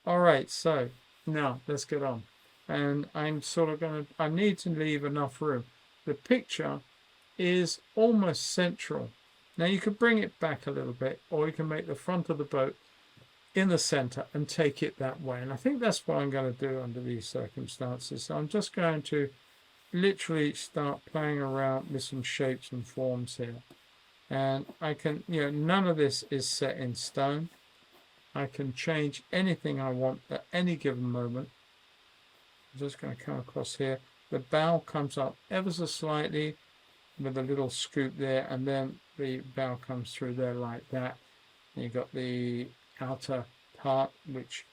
All right, so now let's get on. And I'm sort of I need to leave enough room. The picture is almost central. Now you could bring it back a little bit, or you can make the front of the boat in the center and take it that way. And I think that's what I'm going to do under these circumstances. So I'm just going to literally start playing around with some shapes and forms here. And I can, none of this is set in stone. I can change anything I want at any given moment. I'm just going to come across here. The bow comes up ever so slightly with a little scoop there, and then the bow comes through there like that. And you've got the outer part which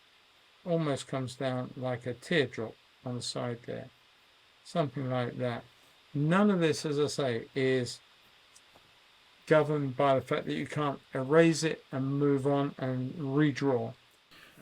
almost comes down like a teardrop on the side there, something like that. None of this, as I say, is governed by the fact that you can't erase it and move on and redraw.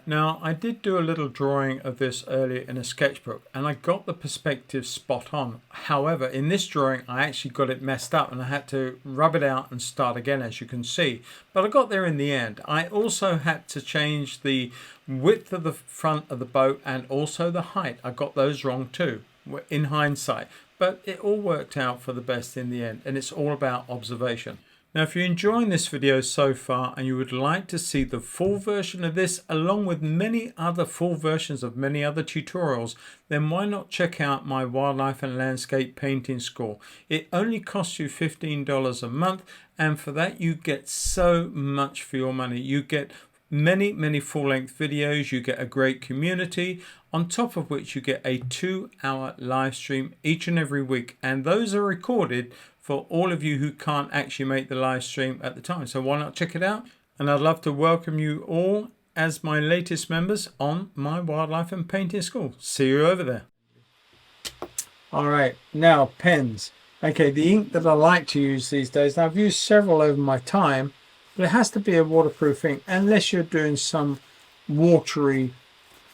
Now, I did do a little drawing of this earlier in a sketchbook and I got the perspective spot on. However, in this drawing, I actually got it messed up and I had to rub it out and start again, as you can see. But I got there in the end. I also had to change the width of the front of the boat and also the height. I got those wrong too, in hindsight. But it all worked out for the best in the end, and it's all about observation. Now, if you're enjoying this video so far and you would like to see the full version of this along with many other full versions of many other tutorials, then why not check out my wildlife and landscape painting school. It only costs you $15 a month, and for that you get so much for your money. You get many full-length videos, you get a great community, on top of which you get a 2-hour live stream each and every week, and those are recorded for all of you who can't actually make the live stream at the time. So why not check it out? And I'd love to welcome you all as my latest members on my wildlife and painting school. See you over there. All right, now pens. Okay, the ink that I like to use these days, now I've used several over my time, but it has to be a waterproof ink unless you're doing some watery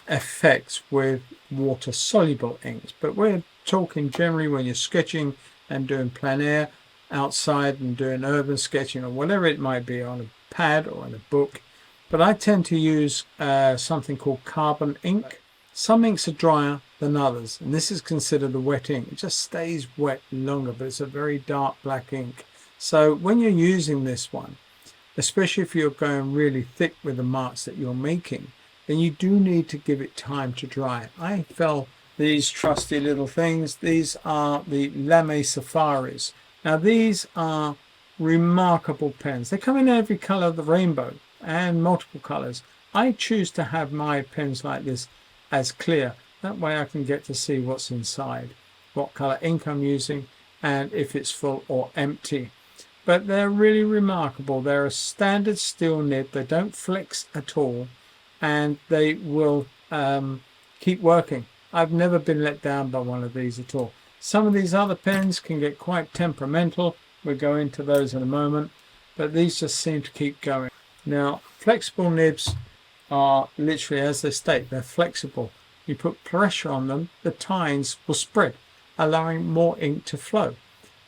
effects with water soluble inks. But we're talking generally when you're sketching and doing plein air outside and doing urban sketching or whatever it might be on a pad or in a book. But I tend to use something called carbon ink. Some inks are drier than others, and this is considered a wet ink. It just stays wet longer, but it's a very dark black ink. So when you're using this one, especially if you're going really thick with the marks that you're making, then you do need to give it time to dry. I fell these trusty little things. These are the Lamy Safaris. Now these are remarkable pens. They come in every color of the rainbow and multiple colors. I choose to have my pens like this as clear. That way I can get to see what's inside, what color ink I'm using, and if it's full or empty. But they're really remarkable. They're a standard steel nib. They don't flex at all, and they will keep working. I've never been let down by one of these at all. Some of these other pens can get quite temperamental. We'll go into those in a moment, but these just seem to keep going. Now, flexible nibs are literally, as they state, they're flexible. You put pressure on them, the tines will spread, allowing more ink to flow.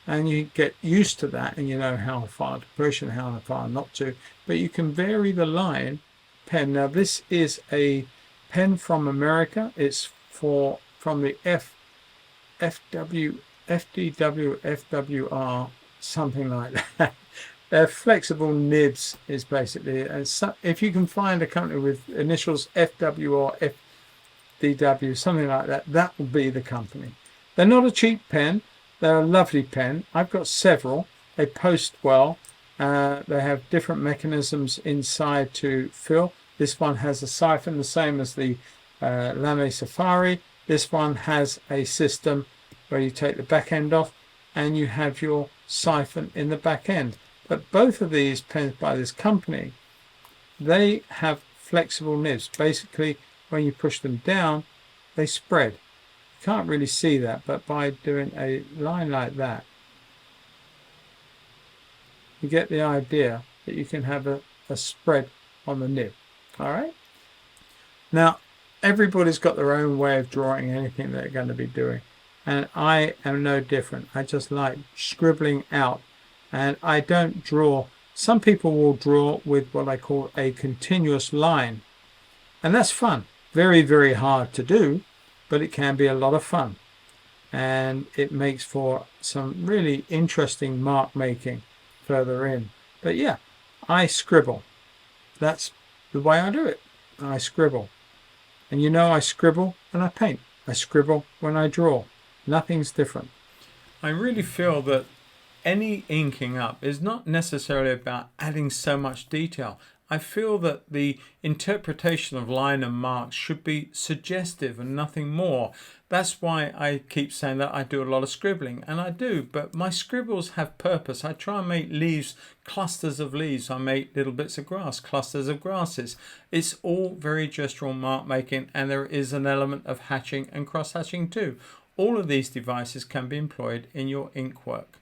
And you get used to that, and you know how far to push and how far not to. But you can vary the line pen. Now, this is a pen from America. It's from the FDW, FWR, something like that. They're flexible nibs is basically, and so if you can find a company with initials FW or FDW, something like that, that will be the company. They're not a cheap pen. They're a lovely pen. I've got several. They post well. They have different mechanisms inside to fill. This one has a siphon, the same as the Lamy Safari. This one has a system where you take the back end off and you have your siphon in the back end. But both of these pens by this company, they have flexible nibs. Basically, when you push them down, they spread. You can't really see that, but by doing a line like that, you get the idea that you can have a spread on the nib. All right. Now, everybody's got their own way of drawing anything they're going to be doing, and I am no different. I just like scribbling out, and I don't draw. Some people will draw with what I call a continuous line, and that's fun. very, very hard to do, but it can be a lot of fun. And it makes for some really interesting mark making further in. But yeah, I scribble. That's the way I do it. I scribble. And you know, I scribble and I paint. I scribble when I draw. Nothing's different. I really feel that any inking up is not necessarily about adding so much detail. I feel that the interpretation of line and marks should be suggestive and nothing more. That's why I keep saying that I do a lot of scribbling, and I do, but my scribbles have purpose. I try and make leaves, clusters of leaves. I make little bits of grass, clusters of grasses. It's all very gestural mark making, and there is an element of hatching and cross hatching too. All of these devices can be employed in your ink work.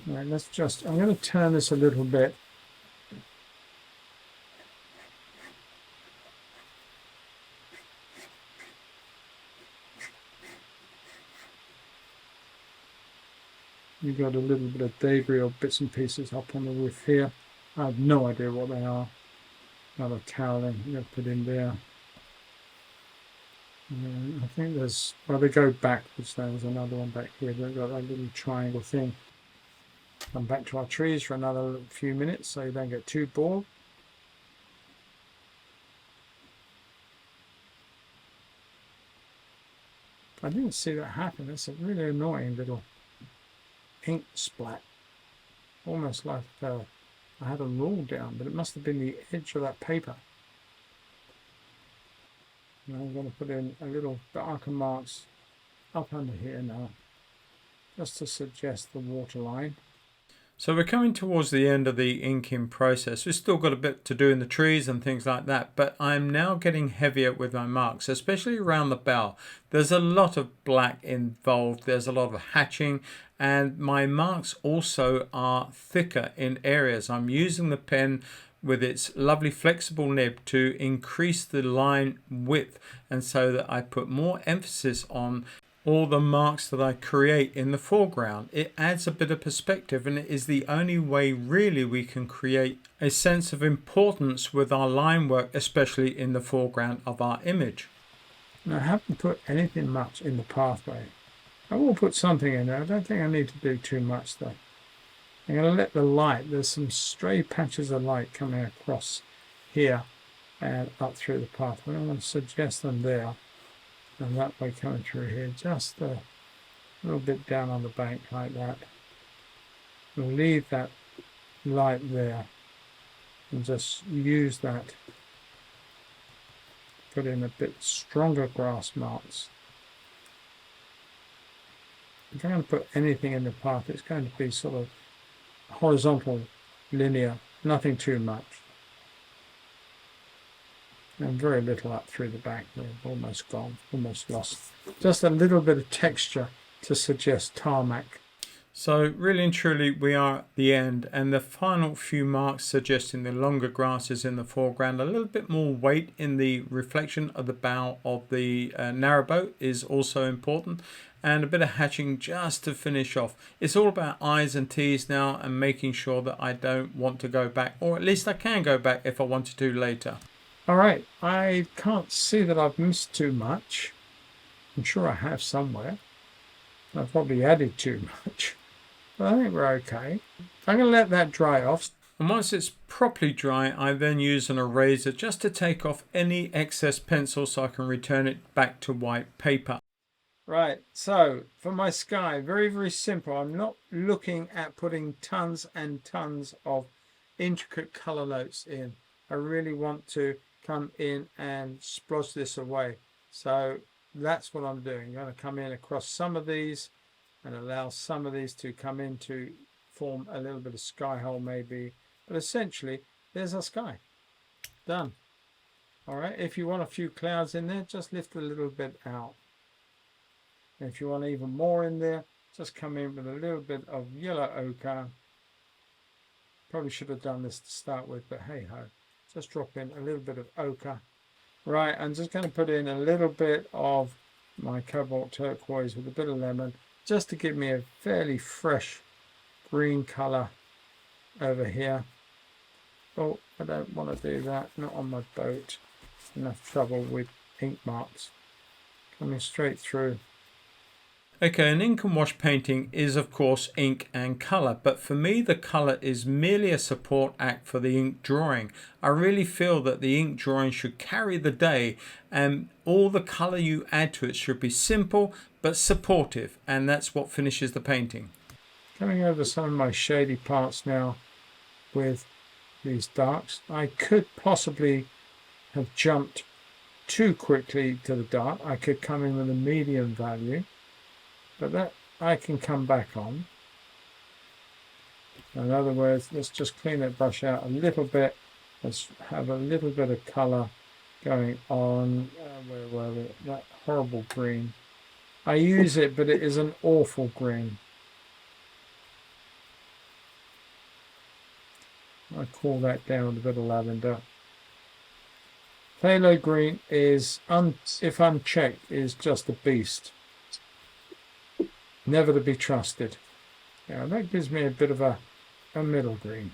Right, I'm going to turn this a little bit. You've got a little bit of debris or bits and pieces up on the roof here. I have no idea what they are. Another toweling I'm going to put in there. And I think there's, well, they go backwards. There was another one back here. They've got that little triangle thing. Come back to our trees for another few minutes so you don't get too bored. I didn't see that happen. It's a really annoying little ink splat. Almost like I had a rule down, but it must have been the edge of that paper. Now I'm going to put in a little darker marks up under here now, just to suggest the waterline. So we're coming towards the end of the inking process. We've still got a bit to do in the trees and things like that, but I'm now getting heavier with my marks, especially around the bell. There's a lot of black involved, there's a lot of hatching, and my marks also are thicker in areas. I'm using the pen with its lovely flexible nib to increase the line width, and so that I put more emphasis on all the marks that I create in the foreground. It adds a bit of perspective, and it is the only way really we can create a sense of importance with our line work, especially in the foreground of our image. Now I haven't put anything much in the pathway. I will put something in there. I don't think I need to do too much though. I'm going to let the light, there's some stray patches of light coming across here and up through the pathway. I'm going to suggest them there. And that way coming through here, just a little bit down on the bank like that. We'll leave that light there and just use that. Put in a bit stronger grass marks. If I'm going to put anything in the path, it's going to be sort of horizontal, linear, nothing too much. And very little up through the back there, almost gone, almost lost. Just a little bit of texture to suggest tarmac. So really and truly we are at the end, and the final few marks suggesting the longer grasses in the foreground, a little bit more weight in the reflection of the bow of the narrowboat is also important, and a bit of hatching just to finish off. It's all about I's and T's now, and making sure that I don't want to go back, or at least I can go back if I wanted to later. All right, I can't see that I've missed too much. I'm sure I have somewhere. I've probably added too much, but I think we're okay. I'm going to let that dry off. And once it's properly dry, I then use an eraser just to take off any excess pencil so I can return it back to white paper. Right, so for my sky, very, very simple. I'm not looking at putting tons and tons of intricate color notes in. I really want to come in and splodge this away. So that's what I'm doing. I'm going to come in across some of these and allow some of these to come in to form a little bit of sky hole maybe. But essentially, there's our sky. Done. All right, if you want a few clouds in there, just lift a little bit out. And if you want even more in there, just come in with a little bit of yellow ochre. Probably should have done this to start with, but hey ho. Just drop in a little bit of ochre. Right, I'm just going to put in a little bit of my cobalt turquoise with a bit of lemon, just to give me a fairly fresh green colour over here. Oh, I don't want to do that, not on my boat. enough trouble with ink marks coming straight through. Okay, an ink and wash painting is of course ink and colour, but for me the colour is merely a support act for the ink drawing. I really feel that the ink drawing should carry the day, and all the colour you add to it should be simple but supportive, and that's what finishes the painting. Coming over some of my shady parts now with these darks. I could possibly have jumped too quickly to the dark. I could come in with a medium value, but that I can come back on. In other words, let's just clean that brush out a little bit. Let's have a little bit of colour going on. Where were we? That horrible green. I use it, but it is an awful green. I cool that down with a bit of lavender. Phthalo green is, if unchecked, is just a beast. Never to be trusted. Now that gives me a bit of a middle green.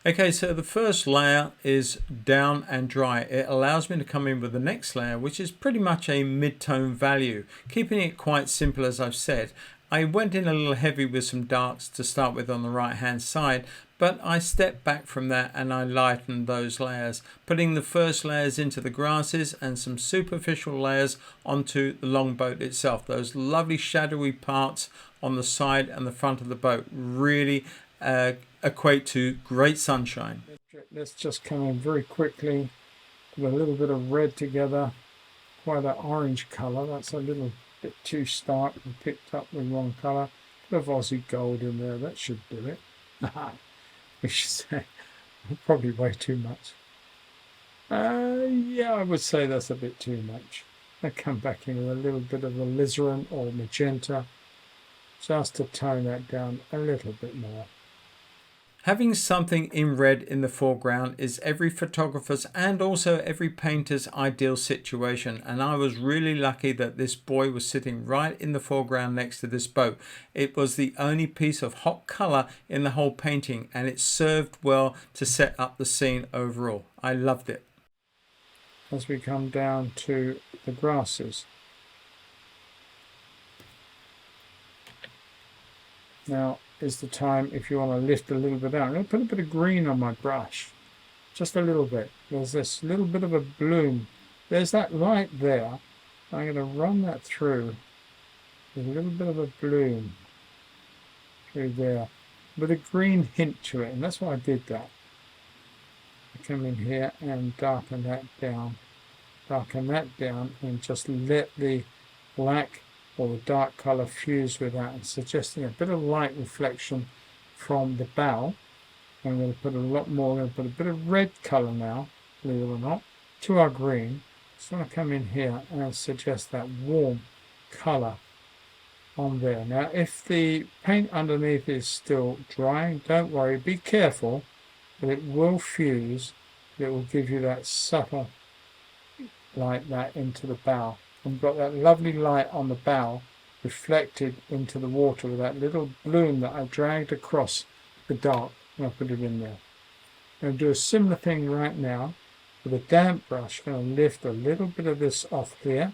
Okay, so the first layer is down and dry. It allows me to come in with the next layer, which is pretty much a mid-tone value, keeping it quite simple as I've said. I went in a little heavy with some darks to start with on the right hand side, but I stepped back from that and I lightened those layers, putting the first layers into the grasses and some superficial layers onto the longboat itself. Those lovely shadowy parts on the side and the front of the boat really equate to great sunshine. Let's just come in very quickly with a little bit of red together. Quite an orange colour. That's a little bit too stark and picked up the wrong colour. Bit of Aussie gold in there. That should do it. We should say probably way too much. Yeah, I would say that's a bit too much. I come back in with a little bit of alizarin or magenta just to tone that down a little bit more. Having something in red in the foreground is every photographer's and also every painter's ideal situation, and I was really lucky that this boy was sitting right in the foreground next to this boat. It was the only piece of hot colour in the whole painting, and it served well to set up the scene overall. I loved it. As we come down to the grasses. Now is the time if you want to lift a little bit out. I'm going to put a bit of green on my brush, just a little bit. There's this little bit of a bloom. There's that light there. I'm going to run that through. There's a little bit of a bloom through there with a green hint to it, and that's why I did that. I come in here and darken that down, and just let the black or the dark colour fuse with that, and suggesting a bit of light reflection from the bow. I'm going to put a lot more. I'm going to put a bit of red colour now, believe it or not, to our green. Just want to come in here and suggest that warm colour on there. Now, if the paint underneath is still drying, don't worry, be careful, but it will fuse. It will give you that subtle like that into the bow. And got that lovely light on the bow reflected into the water with that little bloom that I dragged across the dark and I put it in there. I'm going to do a similar thing right now with a damp brush. I'm going to lift a little bit of this off here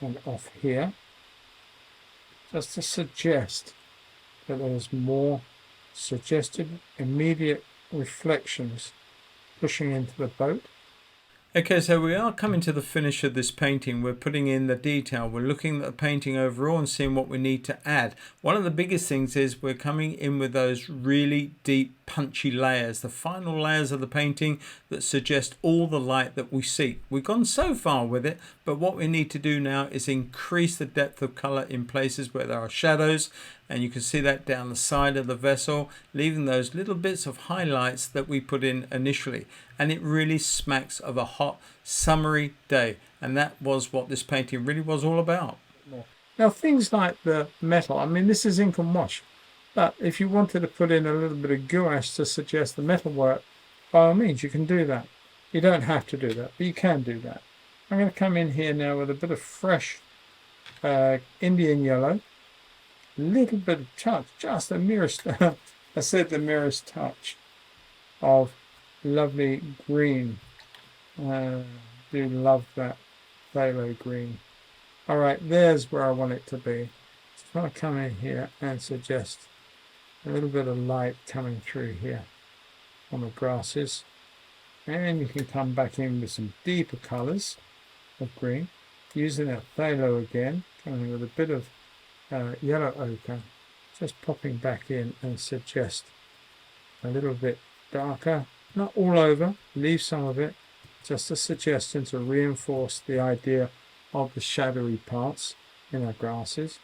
and off here, just to suggest that there's more suggested immediate reflections pushing into the boat. Okay, so we are coming to the finish of this painting. We're putting in the detail. We're looking at the painting overall and seeing what we need to add. One of the biggest things is we're coming in with those really deep, punchy layers, the final layers of the painting that suggest all the light that we seek. We've gone so far with it, but what we need to do now is increase the depth of color in places where there are shadows, and you can see that down the side of the vessel, leaving those little bits of highlights that we put in initially. And it really smacks of a hot, summery day. And that was what this painting really was all about. Now, things like the metal, I mean, this is ink and wash. But if you wanted to put in a little bit of gouache to suggest the metal work, by all means, you can do that. You don't have to do that, but you can do that. I'm going to come in here now with a bit of fresh Indian yellow. Little bit of touch, just the merest, the merest touch of lovely green Do love that phthalo green. All right, there's where I want it to be. Just want to come in here and suggest a little bit of light coming through here on the grasses. And you can come back in with some deeper colors of green, using that phthalo again, coming with a bit of yellow ochre, just popping back in and suggest a little bit darker, not all over, leave some of it, just a suggestion to reinforce the idea of the shadowy parts in our grasses.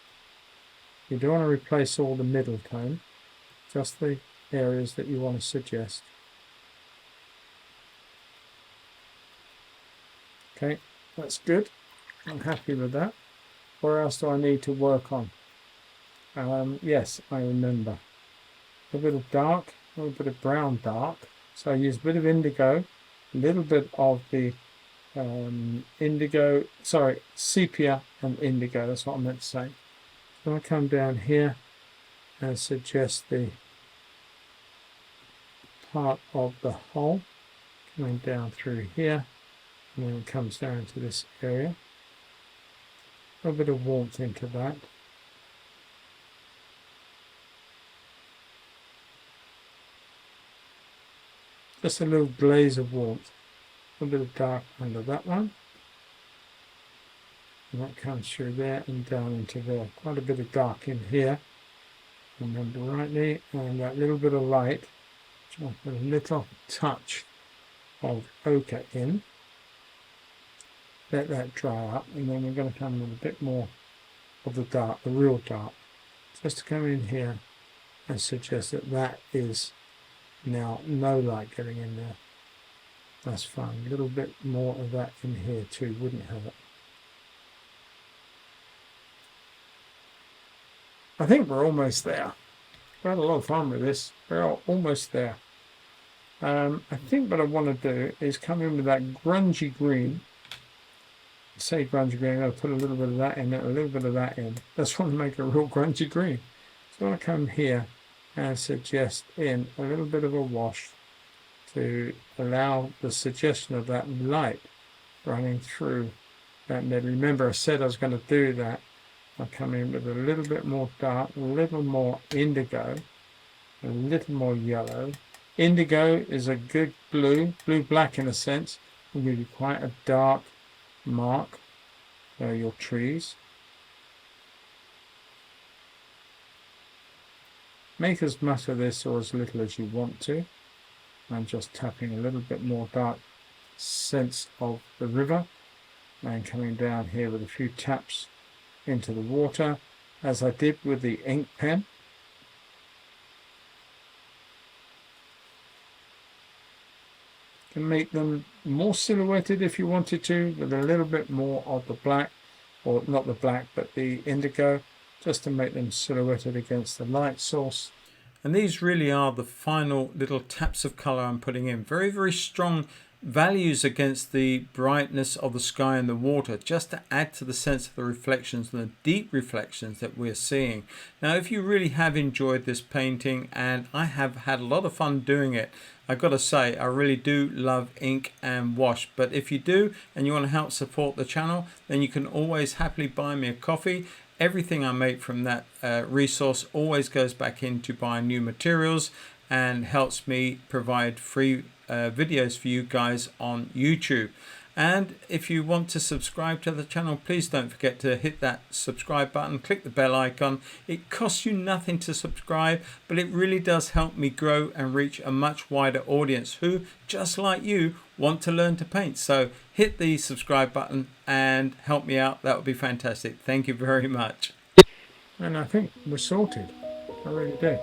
You don't want to replace all the middle tone, just the areas that you want to suggest. Okay, that's good. I'm happy with that. Where else do I need to work on? Yes, I remember. A bit of dark, a little bit of brown dark. So I use a bit of indigo, a little bit of the sepia and indigo. That's what I meant to say. I'm going to come down here and suggest the part of the hull coming down through here, and then it comes down to this area. A little bit of warmth into that. Just a little glaze of warmth. A little bit of dark under that one. And that comes through there and down into there. Quite a bit of dark in here, remember rightly, and that little bit of light. I'll put a little touch of ochre in. Let that dry up, and then we're going to come with a bit more of the dark, the real dark. Just to come in here and suggest that that is now no light getting in there. That's fine. A little bit more of that in here too wouldn't hurt. I think we're almost there. We had a lot of fun with this. We're almost there. I think what I want to do is come in with that grungy green. Say grungy green, I'll put a little bit of that in, a little bit of that in. That's want to make a real grungy green. So I want to come here and suggest in a little bit of a wash to allow the suggestion of that light running through that middle. Remember I said I was going to do that. I'll come in with a little bit more dark, a little more indigo, a little more yellow. Indigo is a good blue-black in a sense. Will give you quite a dark mark for your trees. Make as much of this or as little as you want to. I'm just tapping a little bit more dark sense of the river and coming down here with a few taps into the water, as I did with the ink pen. You can make them more silhouetted if you wanted to, with a little bit more of the black, or not the black, but the indigo, just to make them silhouetted against the light source. And these really are the final little taps of colour I'm putting in. Very, very strong values against the brightness of the sky and the water, just to add to the sense of the reflections and the deep reflections that we're seeing. Now, if you really have enjoyed this painting, and I have had a lot of fun doing it, I've got to say I really do love ink and wash. But if you do and you want to help support the channel, then you can always happily buy me a coffee. Everything I make from that resource always goes back into buying new materials and helps me provide free videos for you guys on YouTube. And if you want to subscribe to the channel, please don't forget to hit that subscribe button, click the bell icon. It costs you nothing to subscribe, but it really does help me grow and reach a much wider audience who, just like you, want to learn to paint. So hit the subscribe button and help me out. That would be fantastic. Thank you very much. And I think we're sorted. I really do.